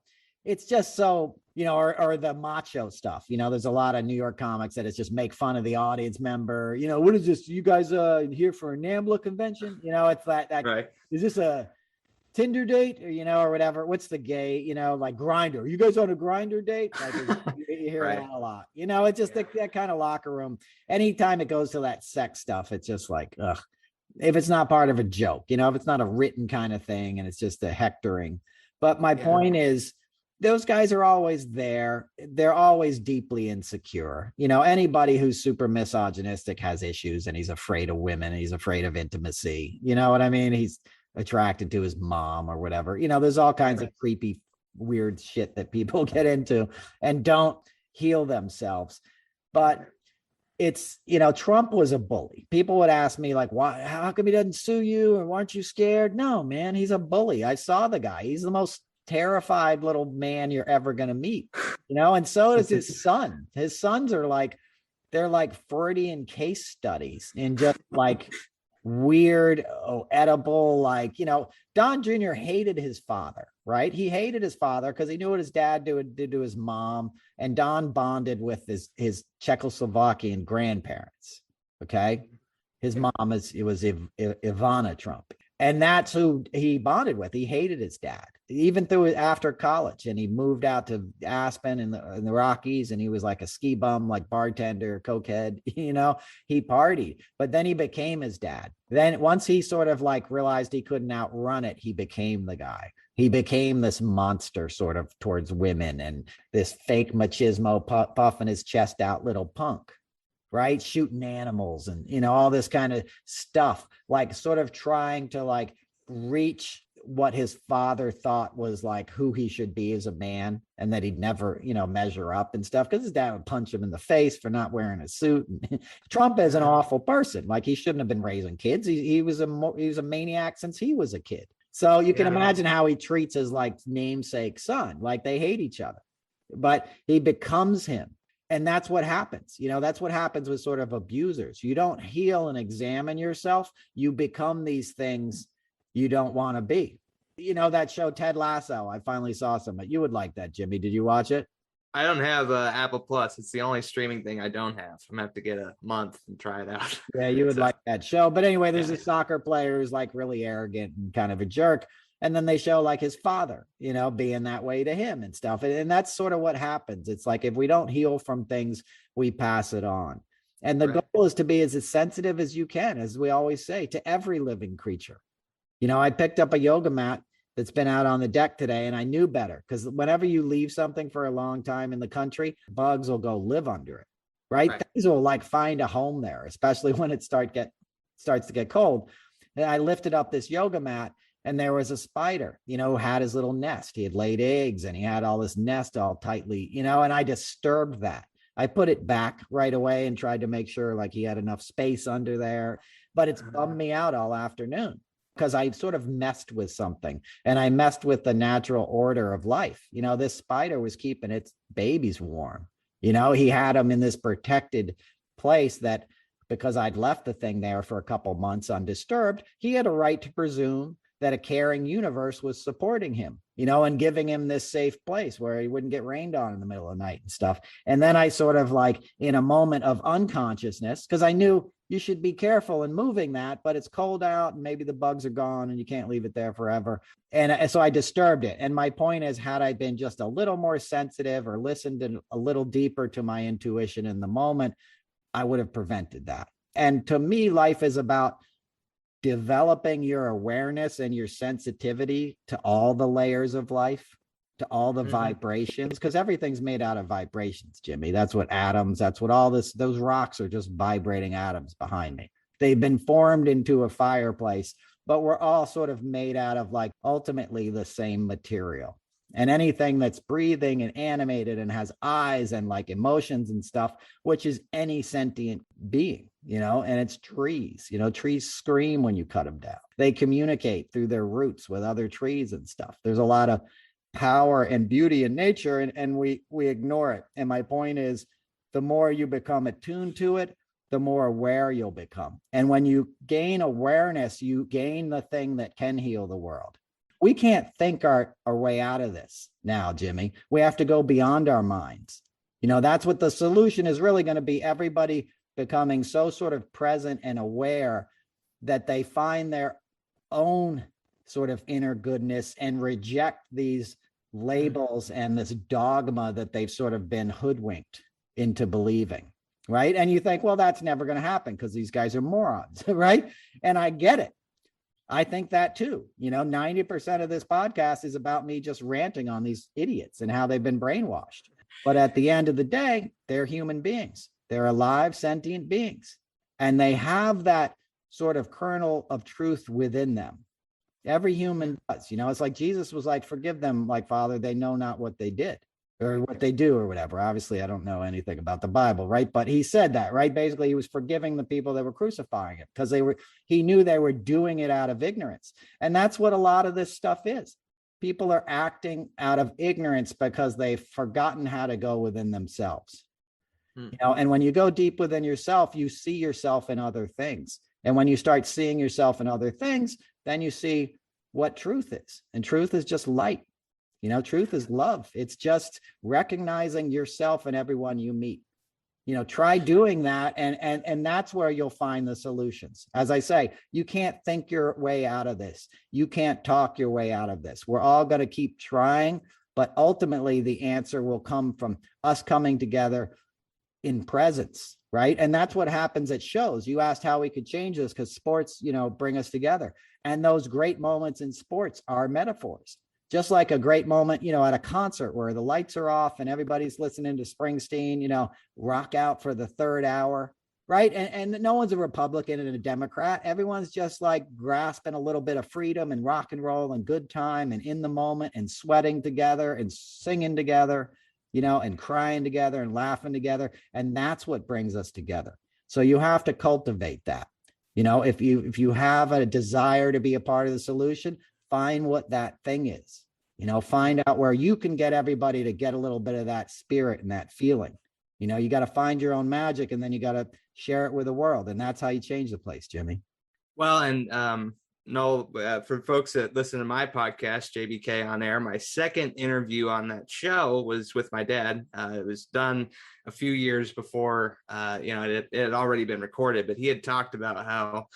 it's just so, you know, or the macho stuff. You know, there's a lot of New York comics that it's just make fun of the audience member. You know, what is this? You guys here for a NAMBLA convention? You know, it's that right. Is this a Tinder date, or, you know, or whatever? What's the gay, you know, like Grindr? You guys on a Grindr date? Like, you hear that a lot. You know, it's just that kind of locker room. Anytime it goes to that sex stuff, it's just like, ugh. If it's not part of a joke, you know, if it's not a written kind of thing and it's just a hectoring. But my point is, those guys are always there. They're always deeply insecure. You know, anybody who's super misogynistic has issues, and he's afraid of women, and he's afraid of intimacy. You know what I mean? He's attracted to his mom or whatever. You know, there's all kinds of creepy, weird shit that people get into and don't heal themselves. But it's, you know, Trump was a bully. People would ask me like, why, how come he doesn't sue you? Or aren't you scared? No, man, he's a bully. I saw the guy. He's the most terrified little man you're ever going to meet, you know? And so is his son. His sons are like, they're like Freudian case studies in just like weird, edible, like, you know, Don Jr. hated his father, right? He hated his father because he knew what his dad did to his mom, and Don bonded with his Czechoslovakian grandparents. Okay, his mom was Ivana Trump, and that's who he bonded with. He hated his dad, even through after college, and he moved out to Aspen in the Rockies, and he was like a ski bum, like bartender, cokehead, you know, he partied, but then he became his dad. Then once he sort of like realized he couldn't outrun it, he became the guy. He became this monster sort of towards women, and this fake machismo puffing his chest out little punk, right? Shooting animals and, you know, all this kind of stuff, like sort of trying to like reach what his father thought was like who he should be as a man, and that he'd never, you know, measure up and stuff, because his dad would punch him in the face for not wearing a suit. Trump is an awful person. Like, he shouldn't have been raising kids. He was a maniac since he was a kid. So you can imagine how he treats his like namesake son. Like, they hate each other, but he becomes him. And that's what happens. That's what happens with sort of abusers. You don't heal and examine yourself. You become these things you don't want to be. That show Ted Lasso, I finally saw some. You would like that, Jimmy. Did you watch it? I don't have Apple Plus. It's the only streaming thing I don't have. I'm gonna have to get a month and try it out. Yeah, you would like that show. But anyway, there's a soccer player who's like really arrogant and kind of a jerk. And then they show like his father, being that way to him and stuff. And that's sort of what happens. It's like if we don't heal from things, we pass it on. And the goal is to be as sensitive as you can, as we always say, to every living creature. I picked up a yoga mat that's been out on the deck today, and I knew better, because whenever you leave something for a long time in the country, bugs will go live under it, right? Things will like find a home there, especially when it starts to get cold. And I lifted up this yoga mat, and there was a spider, who had his little nest. He had laid eggs, and he had all this nest all tightly, and I disturbed that. I put it back right away and tried to make sure like he had enough space under there, but it's bummed me out all afternoon, because I sort of messed with something, and I messed with the natural order of life. This spider was keeping its babies warm. He had them in this protected place that, because I'd left the thing there for a couple months undisturbed, he had a right to presume that a caring universe was supporting him, and giving him this safe place where he wouldn't get rained on in the middle of the night and stuff. And then I sort of like, in a moment of unconsciousness, because I knew you should be careful in moving that, but it's cold out and maybe the bugs are gone and you can't leave it there forever. And so I disturbed it. And my point is, had I been just a little more sensitive or listened a little deeper to my intuition in the moment, I would have prevented that. And to me, life is about developing your awareness and your sensitivity to all the layers of life, to all the vibrations, because everything's made out of vibrations, Jimmy. That's what atoms, that's what all this, those rocks are just vibrating atoms behind me. They've been formed into a fireplace, but we're all sort of made out of like ultimately the same material. And anything that's breathing and animated and has eyes and like emotions and stuff, which is any sentient being, and it's trees. Trees scream when you cut them down. They communicate through their roots with other trees and stuff. There's a lot of power and beauty in nature, and we ignore it. And my point is, the more you become attuned to it, the more aware you'll become. And when you gain awareness, you gain the thing that can heal the world. We can't think our way out of this now, Jimmy. We have to go beyond our minds. That's what the solution is really going to be. Everybody becoming so sort of present and aware that they find their own sort of inner goodness and reject these labels and this dogma that they've sort of been hoodwinked into believing, right? And you think, well, that's never going to happen because these guys are morons, right? And I get it. I think that too. 90% of this podcast is about me just ranting on these idiots and how they've been brainwashed. But at the end of the day, they're human beings. They're alive, sentient beings. And they have that sort of kernel of truth within them. Every human does. It's like Jesus was like, forgive them, like, Father, they know not what they did or what they do or whatever. Obviously, I don't know anything about the Bible, right? But he said that, right? Basically, he was forgiving the people that were crucifying him because he knew they were doing it out of ignorance. And that's what a lot of this stuff is. People are acting out of ignorance because they've forgotten how to go within themselves. And when you go deep within yourself, you see yourself in other things. And when you start seeing yourself in other things, then you see what truth is. And truth is just light. Truth is love. It's just recognizing yourself and everyone you meet. Try doing that. And that's where you'll find the solutions. As I say, you can't think your way out of this. You can't talk your way out of this. We're all going to keep trying, but ultimately the answer will come from us coming together in presence, right? And that's what happens at shows. You asked how we could change this because sports, bring us together. And those great moments in sports are metaphors. Just like a great moment, at a concert where the lights are off and everybody's listening to Springsteen, rock out for the third hour, right? And no one's a Republican and a Democrat. Everyone's just like grasping a little bit of freedom and rock and roll and good time and in the moment and sweating together and singing together, and crying together and laughing together. And that's what brings us together. So you have to cultivate that. If you have a desire to be a part of the solution, find what that thing is, find out where you can get everybody to get a little bit of that spirit and that feeling. You got to find your own magic, and then you got to share it with the world. And that's how you change the place, Jimmy. Well, and Noel, for folks that listen to my podcast, JBK On Air, my second interview on that show was with my dad. It was done a few years before, it had already been recorded, but he had talked about how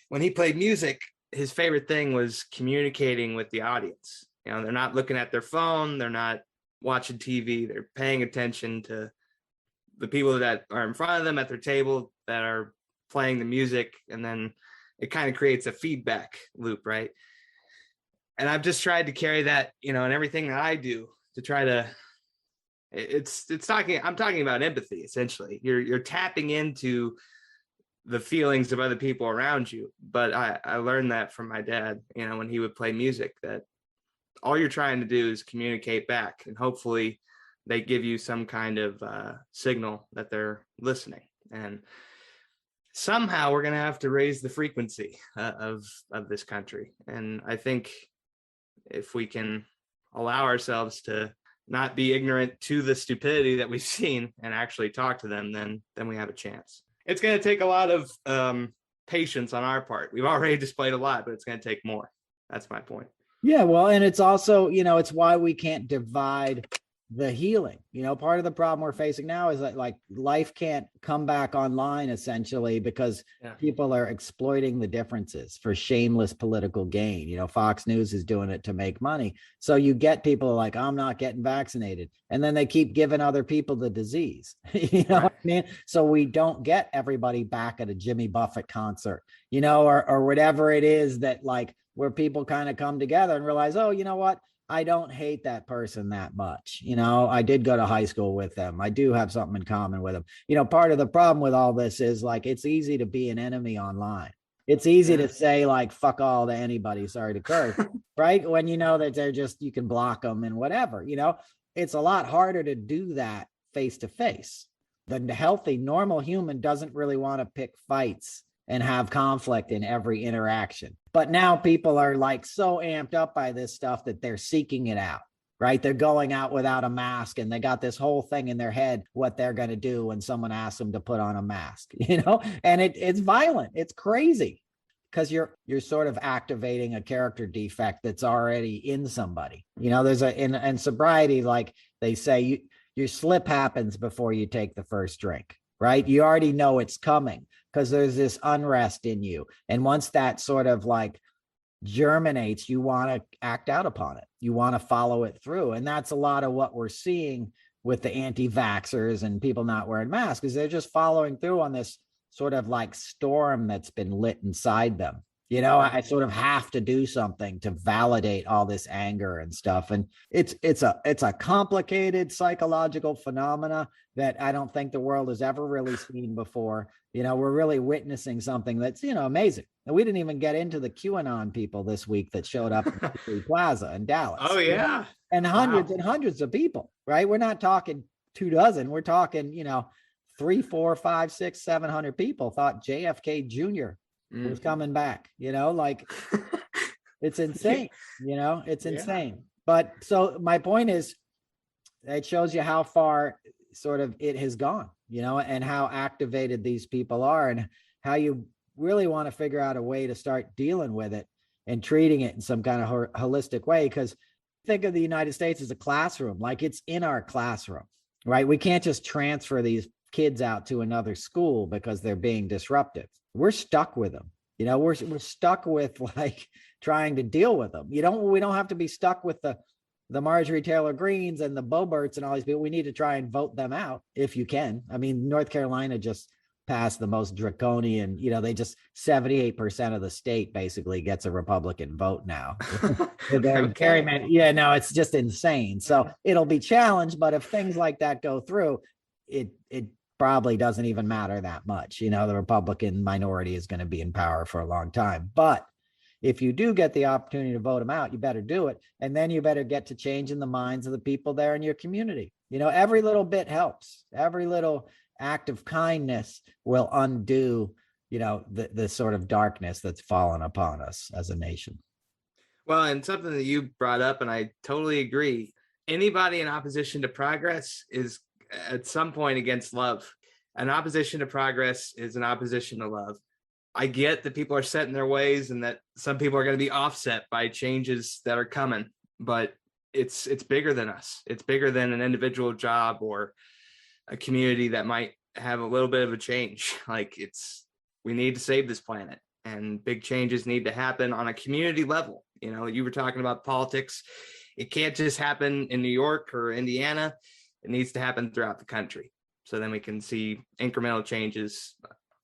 when he played music, his favorite thing was communicating with the audience. They're not looking at their phone, they're not watching TV, they're paying attention to the people that are in front of them at their table that are playing the music, and then it kind of creates a feedback loop, right? And I've just tried to carry that, in everything that I do to try to. I'm talking about empathy, essentially. You're tapping into the feelings of other people around you. But I learned that from my dad, when he would play music, that all you're trying to do is communicate back, and hopefully they give you some kind of signal that they're listening. And somehow we're going to have to raise the frequency of this country. And I think if we can allow ourselves to not be ignorant to the stupidity that we've seen and actually talk to them, then we have a chance. It's going to take a lot of patience on our part. We've already displayed a lot, but it's going to take more. That's my point. Yeah, well, and it's also, it's why we can't divide the healing. Part of the problem we're facing now is that like life can't come back online, essentially, because people are exploiting the differences for shameless political gain. Fox News is doing it to make money. So you get people like, I'm not getting vaccinated. And then they keep giving other people the disease. What I mean? So we don't get everybody back at a Jimmy Buffett concert, or whatever it is that like where people kind of come together and realize, oh, you know what? I don't hate that person that much. I did go to high school with them. I do have something in common with them. Part of the problem with all this is like, it's easy to be an enemy online. It's easy to say like, fuck all to anybody. Sorry to curse, right? When you know that they're just, you can block them and whatever, it's a lot harder to do that face to face. The healthy, normal human doesn't really want to pick fights and have conflict in every interaction. But now people are like so amped up by this stuff that they're seeking it out, right? They're going out without a mask, and they got this whole thing in their head, what they're going to do when someone asks them to put on a mask, and it's violent. It's crazy because you're sort of activating a character defect that's already in somebody. There's in sobriety, like they say, your slip happens before you take the first drink, right? You already know it's coming, because there's this unrest in you. And once that sort of like germinates, you want to act out upon it. You want to follow it through. And that's a lot of what we're seeing with the anti-vaxxers and people not wearing masks, is they're just following through on this sort of like storm that's been lit inside them. I sort of have to do something to validate all this anger and stuff. And it's a complicated psychological phenomena that I don't think the world has ever really seen before. We're really witnessing something that's, amazing. And we didn't even get into the QAnon people this week that showed up at the Plaza in Dallas. Oh, yeah. And hundreds and hundreds of people, right? We're not talking 24. We're talking, 3, 4, 5, 6, 700 people thought JFK Jr. was coming back, like it's insane, it's insane. But so my point is, it shows you how far sort of it has gone, and how activated these people are, and how you really want to figure out a way to start dealing with it and treating it in some kind of holistic way. Because think of the United States as a classroom, like it's in our classroom, right? We can't just transfer these kids out to another school because they're being disruptive. We're stuck with them. We're stuck with like trying to deal with them. We don't have to be stuck with the Marjorie Taylor Greens and the Boberts and all these people. We need to try and vote them out if you can. I mean, North Carolina just passed the most draconian, they just 78% of the state basically gets a Republican vote now. Okay. Yeah, no, it's just insane. So it'll be challenged, but if things like that go through, it probably doesn't even matter that much. The Republican minority is going to be in power for a long time. But if you do get the opportunity to vote them out, you better do it. And then you better get to changing the minds of the people there in your community. Every little bit helps. Every little act of kindness will undo, the sort of darkness that's fallen upon us as a nation. Well, and something that you brought up, and I totally agree, anybody in opposition to progress is at some point against love. An opposition to progress is an opposition to love. I get that people are set in their ways and that some people are going to be offset by changes that are coming, but it's bigger than us. It's bigger than an individual job or a community that might have a little bit of a change. Like we need to save this planet, and big changes need to happen on a community level. You know, you were talking about politics. It can't just happen in New York or Indiana. It needs to happen throughout the country. So then we can see incremental changes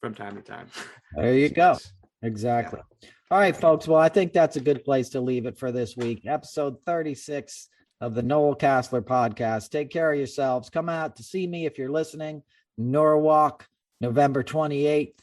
from time to time. There you go. Exactly. Yeah. All right, folks. Well, I think that's a good place to leave it for this week. Episode 36 of the Noel Casler podcast. Take care of yourselves. Come out to see me if you're listening. Norwalk, November 28th,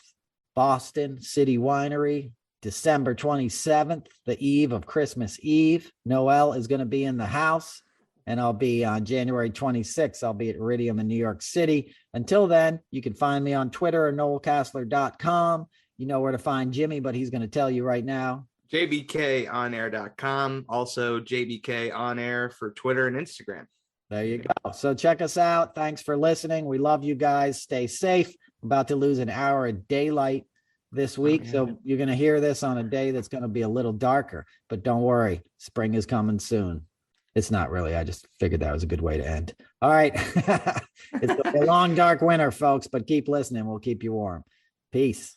Boston City Winery, December 27th, the eve of Christmas Eve. Noel is going to be in the house, and I'll be on January 26th. I'll be at Iridium in New York City. Until then, you can find me on Twitter at noelcasler.com. You know where to find Jimmy, but he's going to tell you right now. jbkonair.com. Also JBK On Air for Twitter and Instagram. There you go. So check us out. Thanks for listening. We love you guys. Stay safe. I'm about to lose an hour of daylight this week. So you're going to hear this on a day that's going to be a little darker, but don't worry. Spring is coming soon. It's not really. I just figured that was a good way to end. All right. It's a long, dark winter, folks, but keep listening. We'll keep you warm. Peace.